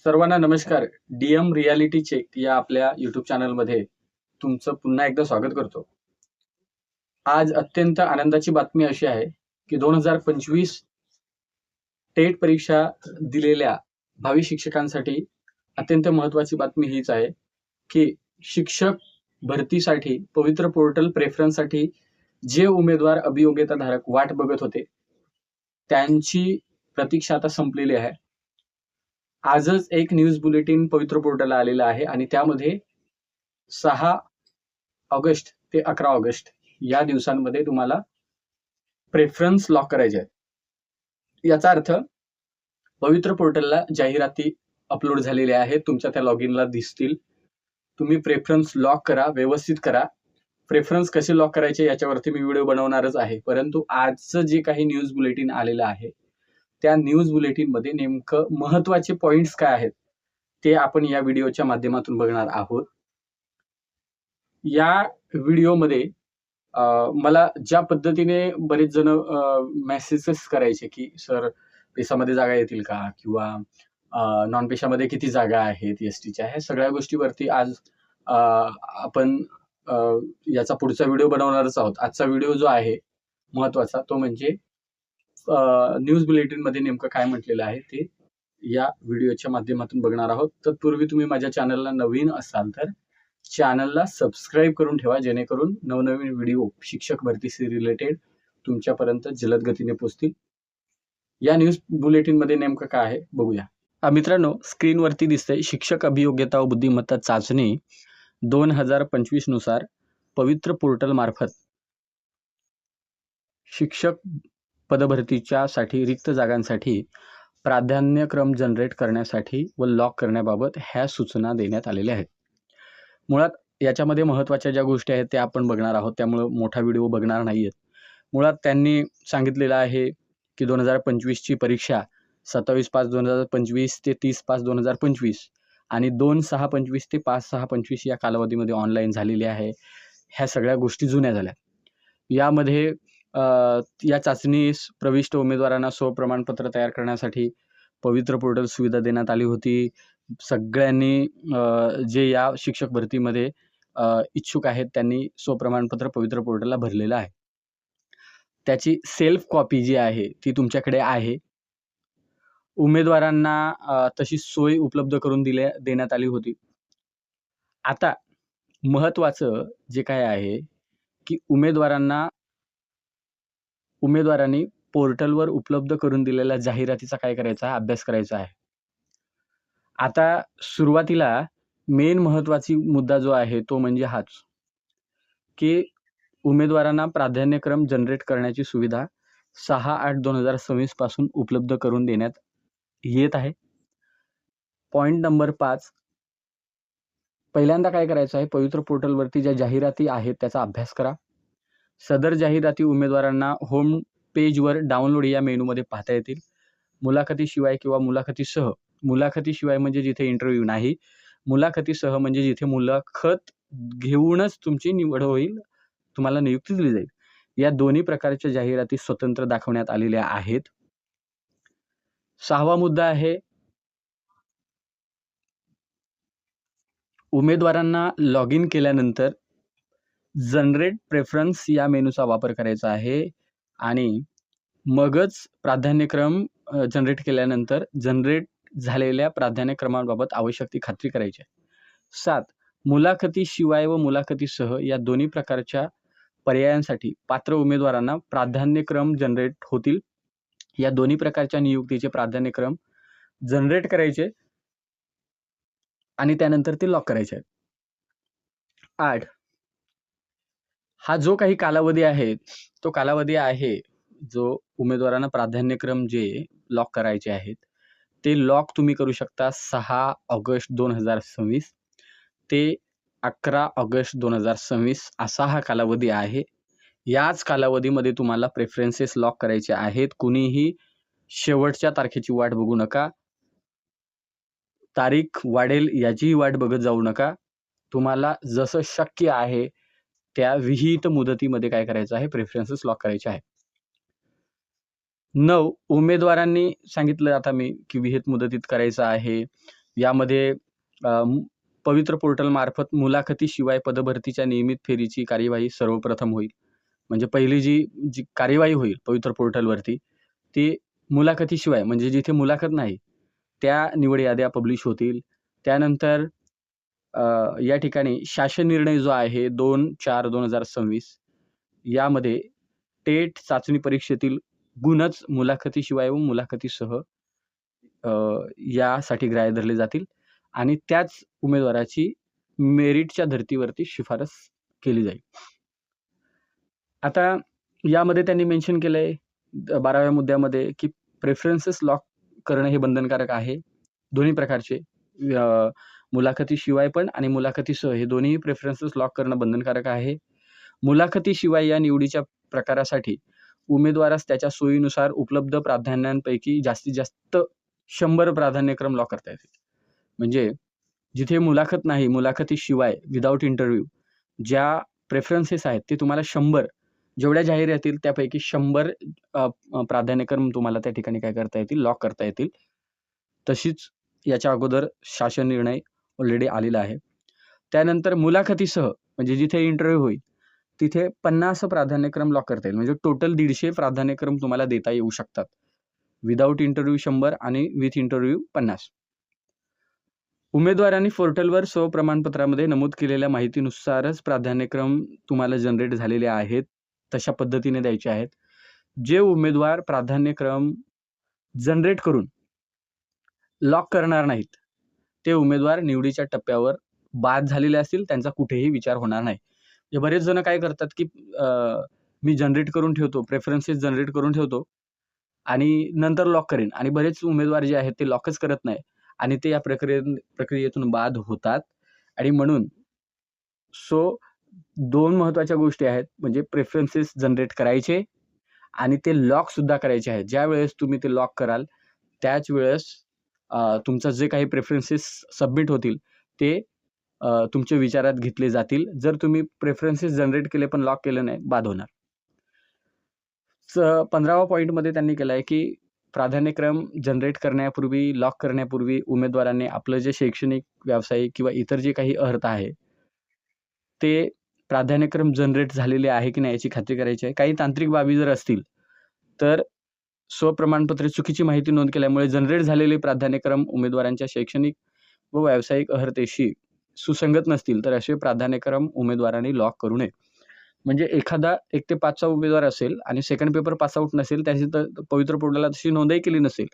सर्वांना नमस्कार. DM reality check या आपल्या यूट्यूब चॅनलमध्ये तुमचं पुन्हा एकदा स्वागत करतो. आज अत्यंत आनंदाची बातमी अशी आहे की 2025 टेट परीक्षा दिलेल्या भावी शिक्षकांसाठी अत्यंत महत्त्वाची बातमी हीच आहे की शिक्षक भरतीसाठी पवित्र पोर्टल प्रेफरन्ससाठी जे उमेदवार अभियोग्यताधारक वाट बघत होते त्यांची प्रतीक्षा आता संपलेली आहे. आजच एक न्यूज बुलेटिन पवित्र पोर्टलला आलेलं आहे आणि त्यामध्ये 6 ऑगस्ट ते 11 ऑगस्ट या दिवसांमध्ये तुम्हाला प्रेफरन्स लॉक करायचे आहेत. याचा अर्थ पवित्र पोर्टलला जाहिराती अपलोड झालेल्या आहेत, तुमच्या त्या लॉग इनला दिसतील. तुम्ही प्रेफरन्स लॉक करा, व्यवस्थित करा. प्रेफरन्स कसे लॉक करायचे याच्यावरती मी व्हिडिओ बनवणारच आहे, परंतु आजचं जे काही न्यूज बुलेटिन आलेलं आहे त्या न्यूज बुलेटिन मध्ये नेमकं महत्वाचे पॉइंट्स काय आहेत ते आपण या व्हिडिओच्या माध्यमातून बघणार आहोत. या व्हिडिओमध्ये मला ज्या पद्धतीने बरेच जण मेसेजेस करायचे की सर पेशामध्ये जागा येतील का, किंवा नॉन पेशामध्ये किती जागा आहेत एसटीच्या, ह्या सगळ्या गोष्टीवरती आज आपण याचा पुढचा व्हिडिओ बनवणारच आहोत. आजचा व्हिडिओ जो आहे महत्वाचा तो म्हणजे न्यूज बुलेटिन मध्ये नेमकं काय म्हटलेलं आहे ते या व्हिडिओच्या माध्यमातून बघणार आहोत. तत्पूर्वी तुम्ही माझ्या चॅनलला नवीन असाल तर चॅनलला सबस्क्राईब करून ठेवा, जेणेकरून नवनवीन व्हिडिओ शिक्षक भरतीशी रिलेटेड तुमच्यापर्यंत जलद गतीने पोहोचतील. या न्यूज बुलेटिन मध्ये नेमकं काय आहे बघूया. मित्रांनो, स्क्रीनवरती दिसतंय शिक्षक अभियोग्यता व बुद्धिमत्ता चाचणी 2025 नुसार पवित्र पोर्टल मार्फत शिक्षक पदभरतीच्या साठी रिक्त जागांसाठी प्राधान्यक्रम जनरेट करण्यासाठी व लॉक करण्याबाबत ह्या सूचना देण्यात आलेल्या आहेत. मुळात याच्यामध्ये महत्त्वाच्या ज्या गोष्टी आहेत त्या आपण बघणार आहोत, त्यामुळे मोठा व्हिडिओ बघणार नाहीयेत. मुळात त्यांनी सांगितलेलं आहे की 2025 ची परीक्षा 27/5/2025 ते 30/5/2025 आणि 2/6/25 ते 5/6/25 या कालावधीमध्ये ऑनलाईन झालेली आहे. ह्या सगळ्या गोष्टी जुन्या झाल्या. यामध्ये या चाचणीस प्रविष्ट उमेदवारांना स्वप्रमाणपत्र तयार करण्यासाठी पवित्र पोर्टल सुविधा देण्यात आली होती. सगळ्यांनी जे या शिक्षक भरतीमध्ये इच्छुक आहेत त्यांनी स्वप्रमाणपत्र पवित्र पोर्टलला भरलेलं आहे. त्याची सेल्फ कॉपी जी आहे ती तुमच्याकडे आहे. उमेदवारांना तशी सोय उपलब्ध करून देण्यात आली होती. आता महत्त्वाचं जे काय आहे की उमेदवारांनी पोर्टलवर उपलब्ध करून दिलेल्या जाहिरातीचा काय करायचा आहे, अभ्यास करायचा आहे. आता सुरुवातीला मेन महत्त्वाची मुद्दा जो आहे तो म्हणजे हाच की उमेदवारांना प्राधान्यक्रम जनरेट करण्याची सुविधा 6/8/2026 पासून उपलब्ध करून देण्यात येत आहे. पॉइंट नंबर 5, पहिल्यांदा काय करायचं आहे, पवित्र पोर्टलवरती ज्या जाहिराती आहेत त्याचा अभ्यास करा. सदर जाहिराती उमेदवारांना होम पेजवर डाउनलोड या मेनूमध्ये पाहता येतील. मुलाखतीशिवाय किंवा मुलाखतीसह, मुलाखतीशिवाय म्हणजे जिथे इंटरव्ह्यू नाही, मुलाखतीसह म्हणजे जिथे मुलाखत घेऊनच तुमची निवड होईल, तुम्हाला नियुक्ती दिली जाईल. या दोन्ही प्रकारच्या जाहिराती स्वतंत्र दाखवण्यात आलेल्या आहेत. 6वा मुद्दा आहे, उमेदवारांना लॉग इन केल्यानंतर जनरेट प्रेफरन्स या मेनूचा वापर करायचा आहे आणि मगच प्राधान्यक्रम जनरेट केल्यानंतर जनरेट झालेल्या प्राधान्यक्रमांबाबत आवश्यक ती खात्री करायची आहे. 7, मुलाखतीशिवाय व मुलाखतीसह या दोन्ही प्रकारच्या पर्यायांसाठी पात्र उमेदवारांना प्राधान्यक्रम जनरेट होतील. या दोन्ही प्रकारच्या नियुक्तीचे प्राधान्यक्रम जनरेट करायचे आणि त्यानंतर ते लॉक करायचे आहेत. 8, हा जो काही कालावधी आहे तो कालावधी आहे जो उमेदवारांना प्राधान्यक्रम जे लॉक करायचे आहेत ते लॉक तुम्ही करू शकता 6 ऑगस्ट 2026 ते 11 ऑगस्ट 2026 असा हा कालावधी आहे. याच कालावधीमध्ये तुम्हाला प्रेफरन्सेस लॉक करायचे आहेत. कुणीही शेवटच्या तारखेची वाट बघू नका, तारीख वाढेल याचीही वाट बघत जाऊ नका. तुम्हाला जसं शक्य आहे त्या विहित मुदतीमध्ये काय करायचं आहे, प्रेफरन्सेस लॉक करायचे आहे. 9, उमेदवारांनी सांगितलं आता मी की विहित मुदतीत करायचं आहे. यामध्ये पवित्र पोर्टल मार्फत मुलाखतीशिवाय पदभरतीच्या नियमित फेरीची कार्यवाही सर्वप्रथम होईल. म्हणजे पहिली जी कार्यवाही होईल पवित्र पोर्टलवरती ती मुलाखतीशिवाय, म्हणजे जिथे मुलाखत नाही त्या निवड याद्या पब्लिश होतील. त्यानंतर या ठिकाणी शासन निर्णय जो आहे 2/4/2026 यामध्ये टेट चाचणी परीक्षेतील गुणच मुलाखतीशिवाय व मुलाखतीसह यासाठी ग्राह्य धरले जातील आणि त्याच उमेदवाराची मेरिटच्या धर्तीवरती शिफारस केली जाईल. आता यामध्ये त्यांनी मेन्शन केलंय 12व्या मुद्द्यामध्ये की प्रेफरन्सेस लॉक करणं हे बंधनकारक आहे. दोन्ही प्रकारचे मुलाखतीशिवाय पण आणि मुलाखतीसह हे दोन्ही प्रेफरन्सेस लॉक करणं बंधनकारक आहे. मुलाखतीशिवाय या निवडीच्या प्रकारासाठी उमेदवारास त्याच्या सोयीनुसार उपलब्ध प्राधान्यांपैकी जास्तीत जास्त 100 प्राधान्यक्रम लॉक करता येतील. म्हणजे जिथे मुलाखत नाही, मुलाखतीशिवाय विदाऊट इंटरव्ह्यू ज्या प्रेफरन्सेस आहेत ते तुम्हाला 100 जेवढ्या जाहीर येतील त्यापैकी 100 प्राधान्यक्रम तुम्हाला त्या ठिकाणी काय करता येतील, लॉक करता येतील. तशीच याच्या अगोदर शासन निर्णय ऑलरेडी आलेला आहे. त्यानंतर मुलाखतीसह म्हणजे जिथे इंटरव्ह्यू होईल तिथे 50 प्राधान्यक्रम लॉक करता येईल. म्हणजे टोटल 150 प्राधान्यक्रम तुम्हाला देता येऊ शकतात. विदाऊट इंटरव्ह्यू 100 आणि विथ इंटरव्ह्यू 50. उमेदवारांनी पोर्टलवर स्वप्रमाणपत्रामध्ये नमूद केलेल्या माहितीनुसारच प्राधान्यक्रम तुम्हाला जनरेट झालेले आहेत तशा पद्धतीने द्यायचे आहेत. जे उमेदवार प्राधान्यक्रम जनरेट करून लॉक करणार नाहीत ते उमेदवार निवडीच्या टप्प्यावर बाद झालेले असतील, त्यांचा कुठेही विचार होणार नाही. बरेच जण काय करतात की मी जनरेट करून ठेवतो, प्रेफरन्सेस जनरेट करून ठेवतो आणि नंतर लॉक करेन, आणि बरेच उमेदवार जे आहेत ते लॉकच करत नाही आणि ते या प्रक्रियेतून बाद होतात. आणि म्हणून दोन महत्त्वाच्या गोष्टी आहेत, म्हणजे प्रेफरन्सेस जनरेट करायचे आणि ते लॉक सुद्धा करायचे आहेत. ज्या वेळेस तुम्ही ते लॉक कराल त्याच वेळेस तुमचं जे काही प्रेफरन्सेस सबमिट होतील ते तुमच्या विचारात घेतले जातील. जर तुम्ही प्रेफरन्सेस जनरेट केले पण लॉक केलं नाही, बाद होणार. 15व्या पॉईंटमध्ये त्यांनी केलं आहे की प्राधान्यक्रम जनरेट करण्यापूर्वी, लॉक करण्यापूर्वी उमेदवारांनी आपलं जे शैक्षणिक, व्यावसायिक किंवा इतर जे काही अर्हता आहे ते प्राधान्यक्रम जनरेट झालेले आहे की नाही याची खात्री करायची आहे. काही तांत्रिक बाबी जर असतील तर स्वप्रमाणपत्र चुकीची माहिती नोंद केल्यामुळे जनरेट झालेले प्राधान्यक्रम उमेदवारांच्या शैक्षणिक व व्यावसायिक अर्हतेशी सुसंगत नसतील तर असे प्राधान्यक्रम उमेदवारांनी लॉक करू नये. म्हणजे एखादा 1 ते 5चा उमेदवार असेल आणि सेकंड पेपर पासआउट नसेल, त्याची तर पवित्र पोर्टलला तशी नोंदही केली नसेल,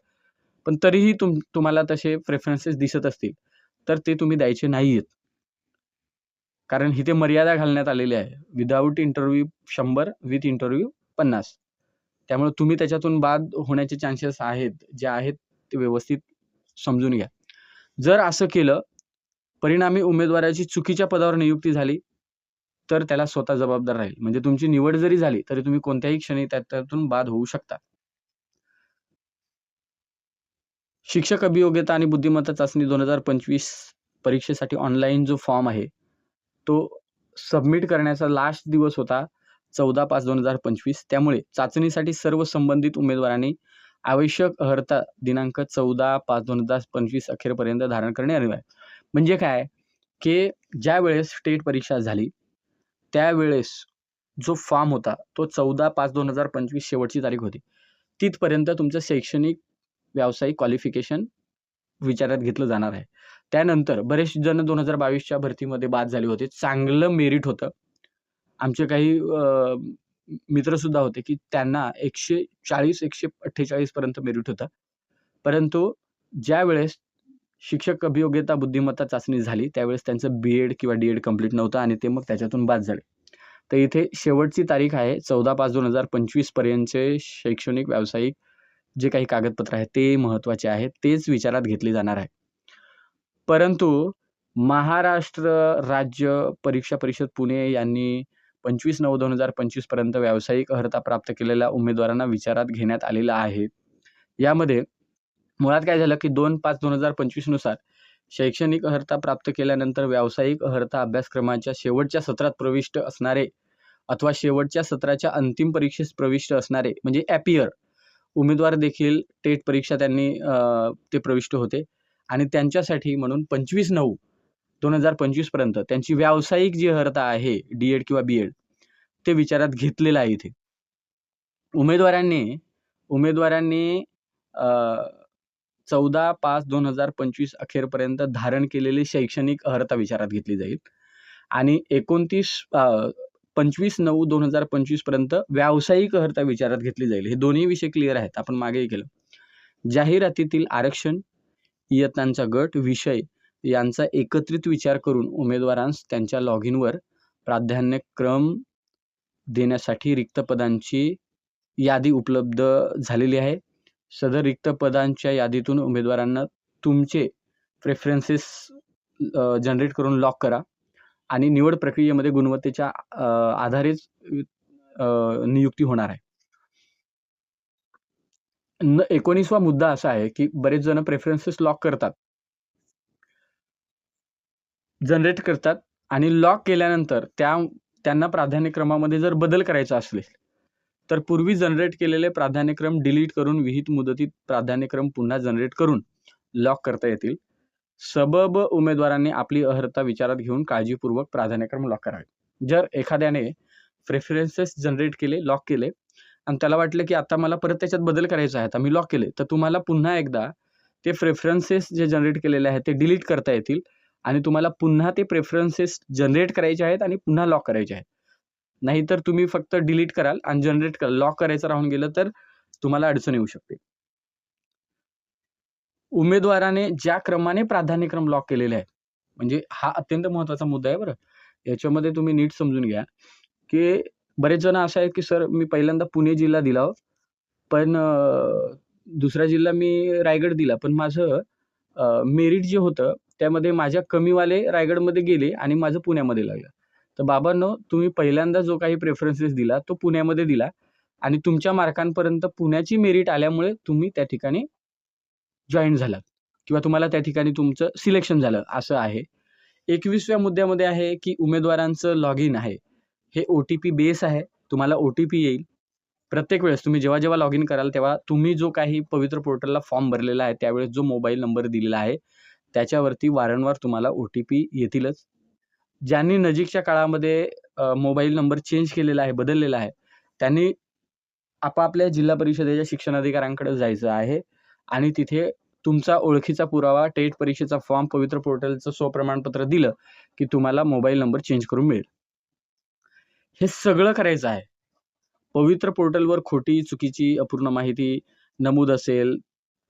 पण तरीही तुम्हाला तसे प्रेफरन्सेस दिसत असतील तर ते तुम्ही द्यायचे नाहीयेत. कारण इथे मर्यादा घालण्यात आलेली आहे. Without interview 100, with interview 50. त्यामुळे तुम्ही त्याच्यातून बाद होण्याचे चान्सेस आहेत, जे आहेत ते व्यवस्थित समजून घ्या. जर असं केलं, परिणामी उमेदवाराची चुकीच्या पदावर नियुक्ती झाली तर त्याला स्वतः जबाबदार राहील. म्हणजे तुमची निवड जरी झाली तरी तुम्ही कोणत्याही क्षणी त्यातून बाद होऊ शकता. शिक्षक अभियोग्यता आणि बुद्धिमत्ता चाचणी 2025 परीक्षेसाठी ऑनलाईन जो फॉर्म आहे तो सबमिट करण्याचा लास्ट दिवस होता 14/5/2025. त्यामुळे चाचणीसाठी सर्व संबंधित उमेदवारांनी आवश्यक अर्हता दिनांक 14/5/2025 अखेरपर्यंत धारण करणे अनिवार्य आहे. म्हणजे काय की ज्या वेळेस स्टेट परीक्षा झाली त्यावेळेस जो फॉर्म होता तो 14/5/2025 शेवटची तारीख होती. तिथपर्यंत तुमचं शैक्षणिक, व्यावसायिक क्वालिफिकेशन विचारात घेतलं जाणार आहे. त्यानंतर बरेच जण 2022च्या भरतीमध्ये बाद झाले होते. चांगलं मेरिट होतं. आमचे काही मित्र सुद्धा होते की त्यांना 140-148 पर्यंत मेरिट होतं. परंतु ज्या वेळेस शिक्षक अभियोग्यता बुद्धिमत्ता चाचणी झाली त्यावेळेस त्यांचं B.Ed किंवा D.Ed कंप्लीट नव्हतं आणि ते मग त्याच्यातून बाद झाले. तर इथे शेवटची तारीख आहे 14/5/2025 पर्यंतचे शैक्षणिक, व्यावसायिक जे काही कागदपत्र आहेत ते महत्त्वाचे आहेत, तेच विचारात घेतले जाणार आहे. परंतु महाराष्ट्र राज्य परीक्षा परिषद पुणे यांनी 25/9/2025 पर्यंत व्यावसायिक अर्हता प्राप्त केलेल्या उमेदवारांना विचारात घेण्यात आलेला आहे. यामध्ये मुळात काय झालं की 2/5/2025 नुसार शैक्षणिक अर्हता प्राप्त केल्यानंतर व्यावसायिक अर्हता अभ्यासक्रमाच्या शेवटच्या सत्रात प्रविष्ट असणारे अथवा शेवटच्या सत्राच्या अंतिम परीक्षेस प्रविष्ट असणारे म्हणजे ॲपियर उमेदवार देखील टेट परीक्षा त्यांनी ते प्रविष्ट होते आणि त्यांच्यासाठी म्हणून 25/9/2025 पर्यंत त्यांची व्यावसायिक जी अर्हता आहे D.Ed किंवा B.Ed ते विचारात घेतलेलं आहे इथे. उमेदवारांनी 14/5/2025 अखेरपर्यंत धारण केलेली शैक्षणिक अर्हता विचारात घेतली जाईल आणि 25/9/2025 पर्यंत व्यावसायिक अर्हता विचारात घेतली जाईल. हे दोन्ही विषय क्लिअर आहेत, आपण मागेही केलं. जाहिरातीतील आरक्षण, इयत्तांचा गट, विषय यांचा एकत्रित विचार करून उमेदवारांस त्यांच्या लॉगिनवर प्राधान्यक्रम देण्यासाठी रिक्त पदांची यादी उपलब्ध झालेली आहे. सदर रिक्त पदांच्या यादीतून उमेदवारांना तुमचे प्रेफरन्सेस जनरेट करून लॉक करा आणि निवड प्रक्रियेमध्ये गुणवत्तेच्या आधारेच नियुक्ती होणार आहे. 19वा मुद्दा असा आहे की बरेच जण प्रेफरन्सेस लॉक करतात, जनरेट करतात आणि लॉक केल्यानंतर त्यांना प्राधान्यक्रमामध्ये जर बदल करायचा असेल तर पूर्वी जनरेट केलेले प्राधान्यक्रम डिलीट करून विहित मुदतीत प्राधान्यक्रम पुन्हा जनरेट करून लॉक करता येतील. सबब उमेदवारांनी आपली अर्हता विचारात घेऊन काळजीपूर्वक प्राधान्यक्रम लॉक करावे. जर एखाद्याने प्रेफरन्सेस जनरेट केले, लॉक केले आणि त्याला वाटलं की आता मला परत त्याच्यात बदल करायचा आहे, आता मी लॉक केले, तर तुम्हाला पुन्हा एकदा ते प्रेफरन्सेस जे जनरेट केलेले आहेत ते डिलीट करता येतील आणि तुम्हाला पुन्हा ते प्रेफरन्सेस जनरेट करायचे आहेत आणि पुन्हा लॉक करायचे आहेत. नाहीतर तुम्ही फक्त डिलीट कराल आणि जनरेट कराल, लॉक करायचं राहून गेलं तर तुम्हाला अडचण येऊ शकते. उमेदवाराने ज्या क्रमाने प्राधान्यक्रम लॉक केलेले आहे, म्हणजे हा अत्यंत महत्त्वाचा मुद्दा आहे बरं. याच्यामध्ये तुम्ही नीट समजून घ्या की बरेच जण असं आहे की सर मी पहिल्यांदा पुणे जिल्हा दिला, पण दुसरा जिल्हा मी रायगड दिला, पण माझं मेरिट जे होतं त्यामध्ये माझ्या कमीवाले रायगडमध्ये गेले आणि माझं पुण्यामध्ये लागलं. तर बाबांनो, तुम्ही पहिल्यांदा जो काही प्रेफरन्सेस दिला तो पुण्यामध्ये दिला आणि तुमच्या मार्कांपर्यंत पुण्याची मेरिट आल्यामुळे तुम्ही त्या ठिकाणी जॉईन झालात किंवा तुम्हाला त्या ठिकाणी तुमचं सिलेक्शन झालं, असं आहे. 21व्या मुद्द्यामध्ये आहे की उमेदवारांचं लॉगिन आहे हे OTP बेस आहे. तुम्हाला OTP येईल प्रत्येक वेळेस. तुम्ही जेव्हा जेव्हा लॉगिन कराल तेव्हा तुम्ही जो काही पवित्र पोर्टलला फॉर्म भरलेला आहे त्यावेळेस जो मोबाईल नंबर दिलेला आहे त्याच्यावरती वारंवार तुम्हाला OTP येतीलच. ज्यांनी नजीकच्या काळामध्ये मोबाईल नंबर चेंज केलेला आहे, बदललेला आहे, त्यांनी आपापल्या जिल्हा परिषदेच्या शिक्षणाधिकाऱ्यांकडे जायचं आहे आणि तिथे तुमचा ओळखीचा पुरावा, टेट परीक्षेचा फॉर्म, पवित्र पोर्टलचं स्वप्रमाणपत्र दिलं की तुम्हाला मोबाईल नंबर चेंज करून मिळेल. हे सगळं करायचं आहे. पवित्र पोर्टलवर खोटी, चुकीची, अपूर्ण माहिती नमूद असेल,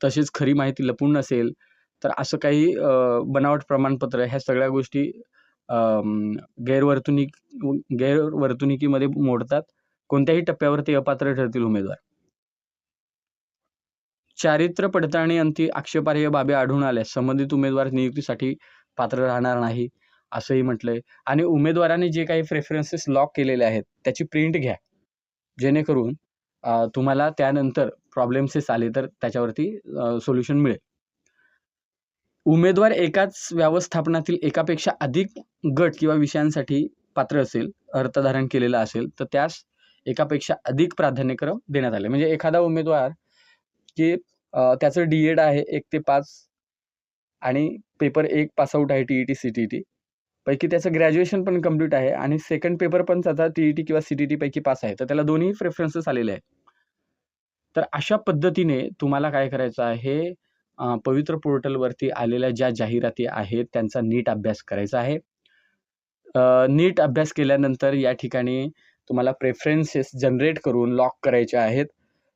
तसेच खरी माहिती लपून नसेल, तर असं काही बनावट प्रमाणपत्र, ह्या सगळ्या गोष्टी गैरवर्तणुकीमध्ये मोडतात. कोणत्याही टप्प्यावर ते अपात्र ठरतील उमेदवार. चारित्र्य पडताळणी अंती आक्षेपार्ह बाबी आढळून आल्यास संबंधित उमेदवार नियुक्तीसाठी पात्र राहणार नाही, असंही म्हटलंय. आणि उमेदवारांनी जे काही प्रेफरन्सेस लॉक केलेले आहेत त्याची प्रिंट घ्या, जेणेकरून तुम्हाला त्यानंतर प्रॉब्लेम्सेस आले तर त्याच्यावरती सोल्युशन मिळेल. उमेदवार एकाच व्यवस्थापनातील एकापेक्षा अधिक गट किंवा विषयांसाठी पात्र असेल, अर्हता धारण केलेला असेल, तर त्यास एकापेक्षा अधिक प्राधान्यक्रम देण्यात आले. म्हणजे एखादा उमेदवार की त्याचं D.Ed आहे 1 ते 5 आणि पेपर 1 पासआउट आहे TET CTET पैकी, त्याचं ग्रॅज्युएशन पण कंप्लीट आहे आणि सेकंड पेपर पण त्याचा TET किंवा CTET पैकी पास आहे, तर त्याला दोन्ही प्रेफरन्सेस आलेले आहेत. तर अशा पद्धतीने तुम्हाला काय करायचं आहे, पवित्र पोर्टलवरती आलेल्या ज्या जाहिराती आहेत त्यांचा नीट अभ्यास करायचा आहे. नीट अभ्यास केल्यानंतर या ठिकाणी तुम्हाला प्रेफरन्सेस जनरेट करून लॉक करायचे आहेत.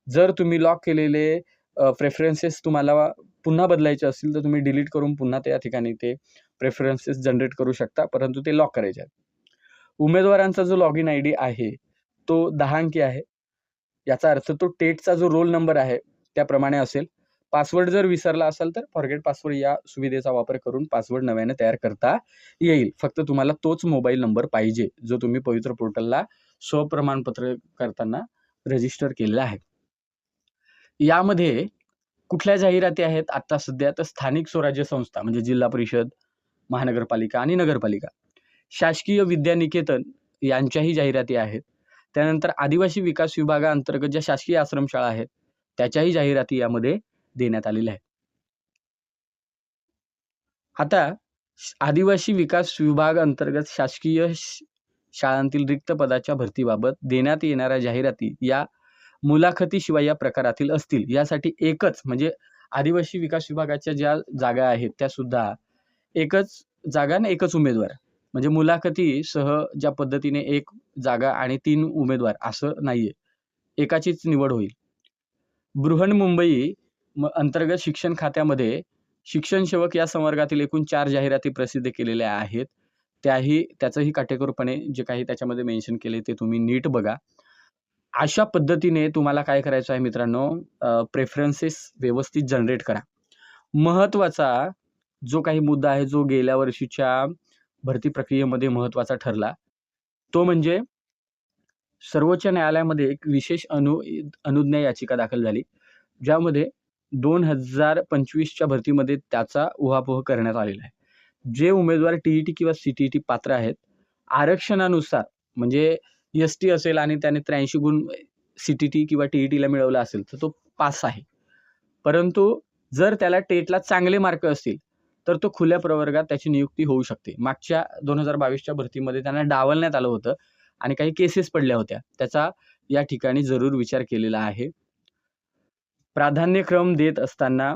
जर तुम्ही लॉक केलेले प्रेफरन्सेस तुम्हाला पुन्हा बदलायचे असतील तर तुम्ही डिलीट करून पुन्हा त्या ठिकाणी ते प्रेफरन्सेस जनरेट करू शकता, परंतु ते लॉक करायचे आहेत. उमेदवारांचा जो लॉगिन ID आहे तो 10 अंकी आहे. याचा अर्थ तो टेटचा जो रोल नंबर आहे त्याप्रमाणे असेल. पासवर्ड जर विसरला असाल तर फॉरगेट पासवर्ड या सुविधेचा वापर करून पासवर्ड नव्याने तयार करता येईल. फक्त तुम्हाला तोच मोबाईल नंबर पाहिजे जो तुम्ही पवित्र पोर्टलला स्वप्रमाणपत्र करताना रजिस्टर केलेला आहे. यामध्ये कुठल्या जाहिराती आहेत आता सध्या, तर स्थानिक स्वराज्य संस्था म्हणजे जिल्हा परिषद, महानगरपालिका आणि नगरपालिका, शासकीय विद्यानिकेतन यांच्याही जाहिराती आहेत. त्यानंतर आदिवासी विकास विभागाअंतर्गत ज्या शासकीय आश्रमशाळा आहेत त्याच्याही जाहिराती यामध्ये देण्यात आलेल्या आहेत. आता आदिवासी विकास विभाग अंतर्गत शासकीय शाळांतील रिक्त पदाच्या भरतीबाबत देण्यात येणाऱ्या जाहिराती या मुलाखतीशिवाय या प्रकारातील असतील. यासाठी एकच म्हणजे आदिवासी विकास विभागाच्या ज्या जागा आहेत त्या सुद्धा एकच जागा आणि एकच उमेदवार. म्हणजे मुलाखतीसह ज्या पद्धतीने एक जागा आणि 3 उमेदवार असं नाहीये. एकाचीच निवड होईल. बृहन्मुंबई अंतर्गत शिक्षण खात्यामध्ये शिक्षण सेवक या संवर्गातील एकूण 4 जाहिराती प्रसिद्ध केलेल्या आहेत. त्याचंही काटेकोरपणे जे काही त्याच्यामध्ये मेन्शन केले ते तुम्ही नीट बघा. अशा पद्धतीने तुम्हाला काय करायचं आहे मित्रांनो, प्रेफरन्सेस व्यवस्थित जनरेट करा. महत्त्वाचा जो काही मुद्दा आहे, जो गेल्या वर्षीच्या भरती प्रक्रियेमध्ये महत्त्वाचा ठरला, तो म्हणजे सर्वोच्च न्यायालयामध्ये एक विशेष अनुज्ञा याचिका दाखल झाली, ज्यामध्ये 2025च्या भरतीमध्ये त्याचा उहापोह करण्यात आलेला आहे. जे उमेदवार टी-ई-टी किंवा सी-टी-ई-टी पात्र आहेत, आरक्षणानुसार म्हणजे एस-टी असेल आणि त्याने 83 गुण सी-टी-टी किंवा टी-ई-टीला मिळवला असेल, तर तो पास आहे. परंतु जर त्याला टेटला चांगले मार्क असतील, तर तो खुल्या प्रवर्गात त्याची नियुक्ती होऊ शकते. मागच्या 2022च्या भरतीमध्ये त्यांना डावलण्यात आलं होतं आणि काही केसेस पडल्या होत्या. त्याचा या ठिकाणी जरूर विचार केलेला आहे. प्राधान्यक्रम देत असताना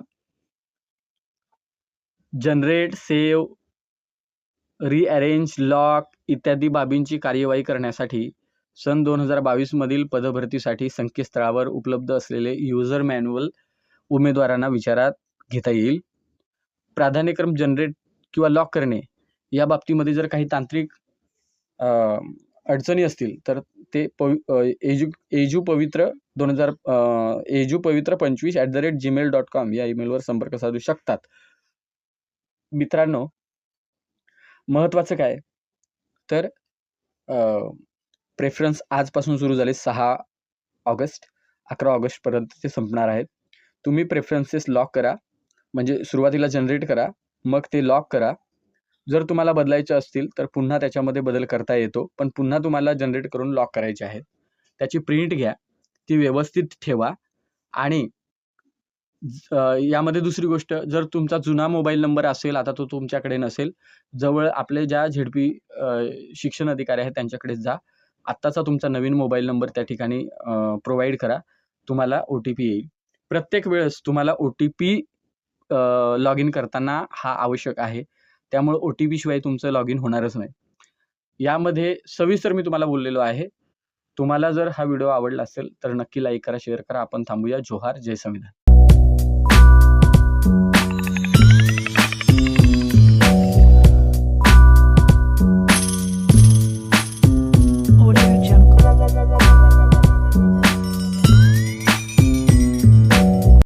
जनरेट, सेव्ह, रिअरेंज, लॉक इत्यादी बाबींची कार्यवाही करण्यासाठी सन 2022 मधील पदभरतीसाठी संकेतस्थळावर उपलब्ध असलेले युजर मॅन्युअल उमेदवारांना विचारात घेता येईल. प्राधान्यक्रम जनरेट किंवा लॉक करणे या बाबतीमध्ये जर काही तांत्रिक अडचणी असतील तर ते ejupavitra25@gmail.com या ईमेलवर संपर्क साधू शकतात. मित्रांनो, महत्त्वाचं काय तर प्रेफरन्स आजपासून सुरू झाले 6 ऑगस्ट, 11 ऑगस्टपर्यंत ते संपणार आहेत. तुम्ही प्रेफरन्सेस लॉक करा, म्हणजे सुरुवातीला जनरेट करा, मग ते लॉक करा. जर तुम्हाला बदलायचे असतील तर पुन्हा त्याच्यामध्ये बदल करता येतो, पण पुन्हा तुम्हाला जनरेट करून लॉक करायचे आहेत. त्याची प्रिंट घ्या, ती व्यवस्थित ठेवा आणि यामध्ये दुसरी गोष्ट, जर तुमचा जुना मोबाईल नंबर असेल, आता तो तुमच्याकडे नसेल, जवळ आपले ज्या झेडपी शिक्षण अधिकारी आहेत त्यांच्याकडे जा. आत्ताचा तुमचा नवीन मोबाईल नंबर त्या ठिकाणी प्रोव्हाइड करा. तुम्हाला OTP येईल. प्रत्येक वेळेस तुम्हाला OTP लॉग इन करताना हा आवश्यक आहे. त्यामुळे OTP शिवाय तुमचं लॉग इन होणारच नाही. यामध्ये सविस्तर मी तुम्हाला बोललेलो आहे. तुम्हाला जर हा व्हिडिओ आवडला असेल तर नक्की लाईक करा, शेअर करा. आपण थांबूया. जोहार, जय संविधान.